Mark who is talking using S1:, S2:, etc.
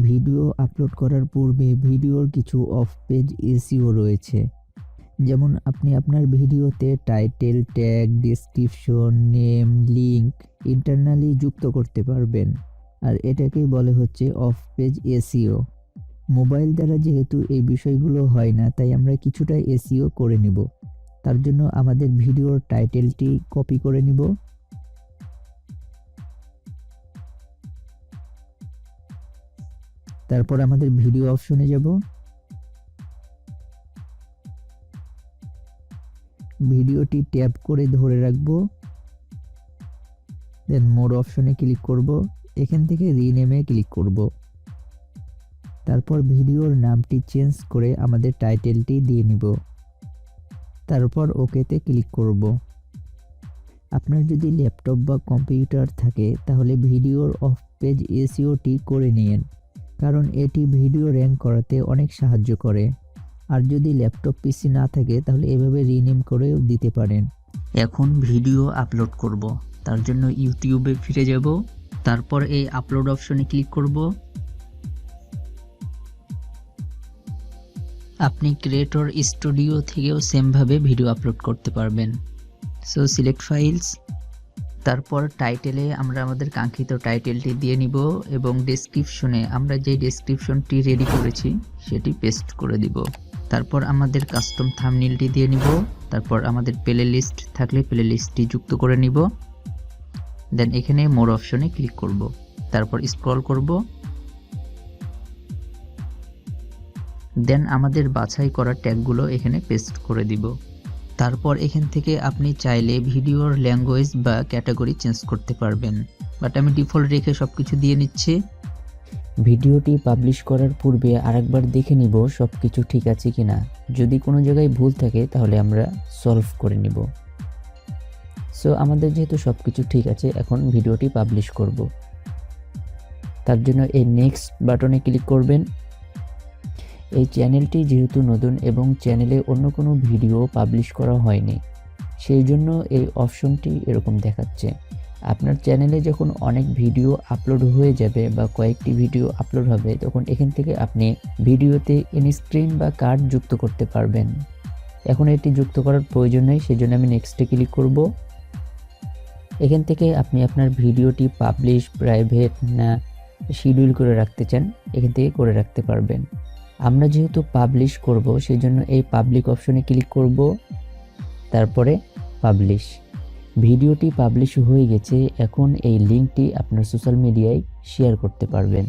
S1: Video upload করার পূর্বে ভিডিওর কিছু অফ পেজ এসইও রয়েছে। যেমন আপনি আপনার ভিডিওতে title, tag, description, name, link internally যুক্ত করতে পারবেন, আর এটাকেই বলে হচ্ছে অফ পেজ এসইও। মোবাইল দ্বারা যেহেতু এই বিষয়গুলো হয় না, তাই আমরা কিছুটা এসইও করে নিব। তার জন্য আমাদের ভিডিওর টাইটেলটি কপি করে নিব। তারপর আমাদের ভিডিও অপশনে যাব। ভিডিওটি ট্যাপ করে ধরে রাখবো, দেন মোর অপশনে ক্লিক করব। এখান থেকে রিনেমে ক্লিক করব। তারপর ভিডিওর নামটি চেঞ্জ করে আমাদের টাইটেলটি দিয়ে নিব। তারপর ওকেতে ক্লিক করব। আপনার যদি ল্যাপটপ বা কম্পিউটার থাকে তাহলে ভিডিওর অফ পেজ এসইওটি করে নিন, কারণ এটি ভিডিও র্যাঙ্ক করাতে অনেক সাহায্য করে। আর যদি ল্যাপটপ পিসি না থাকে তাহলে এভাবে রিনেম করেও দিতে পারেন। এখন ভিডিও আপলোড করব, তার জন্য ইউটিউবে ফিরে যাব। তারপর এই আপলোড অপশনে ক্লিক করব। আপনি ক্রিয়েটর স্টুডিও থেকেও সেমভাবে ভিডিও আপলোড করতে পারবেন। সো সিলেক্ট ফাইলস, তারপর টাইটেলে আমরা আমাদের কাঙ্ক্ষিত টাইটেলটি দিয়ে নিব এবং ডেসক্রিপশনে আমরা যে ডেসক্রিপশনটি রেডি করেছি সেটি পেস্ট করে দিব। তারপর আমাদের কাস্টম থাম্বনেইলটি দিয়ে নিব। তারপর আমাদের প্লে লিস্ট থাকলে প্লে লিস্টটি যুক্ত করে নিব। দেন এখানে মোর অপশনে ক্লিক করব। তারপর স্ক্রল করব। দেন আমাদের বাছাই করা ট্যাগগুলো এখানে পেস্ট করে দিব। তারপর এখান থেকে আপনি চাইলে ভিডিওর ল্যাঙ্গুয়েজ বা ক্যাটাগরি চেঞ্জ করতে পারবেন, বাট আমি ডিফল্ট রেখে সবকিছু দিয়ে নিচ্ছি। ভিডিওটি পাবলিশ করার পূর্বে আরেকবার দেখে নিব সবকিছু ঠিক আছে কিনা। যদি কোনো জায়গায় ভুল থাকে তাহলে আমরা সলভ করে নিব। সো আমাদের যেহেতু সবকিছু ঠিক আছে, এখন ভিডিওটি পাবলিশ করব। তার জন্য এই নেক্সট বাটনে ক্লিক করবেন। এই চ্যানেলটি যেহেতু নতুন এবং চ্যানেলে অন্য কোনো ভিডিও পাবলিশ করা হয়নি, সেই জন্য এই অপশনটি এরকম দেখাচ্ছে। আপনার চ্যানেলে যখন অনেক ভিডিও আপলোড হয়ে যাবে বা কয়েকটি ভিডিও আপলোড হবে, তখন এখান থেকে আপনি ভিডিওতে ইনস্ক্রিন বা কার্ড যুক্ত করতে পারবেন। এখন এটি যুক্ত করার প্রয়োজন নেই, সেজন্য আমি নেক্সটে ক্লিক করব। এখান থেকে আপনি আপনার ভিডিওটি পাবলিশ, প্রাইভেট না শিডিউল করে রাখতে চান, এখান থেকে করে রাখতে পারবেন। আমরা যেহেতু পাবলিশ করব, সেজন্য এই পাবলিক অপশনে ক্লিক করব। তারপরে পাবলিশ। ভিডিওটি পাবলিশ হয়ে গেছে। এখন এই লিঙ্কটি আপনার সোশ্যাল মিডিয়ায় শেয়ার করতে পারবেন।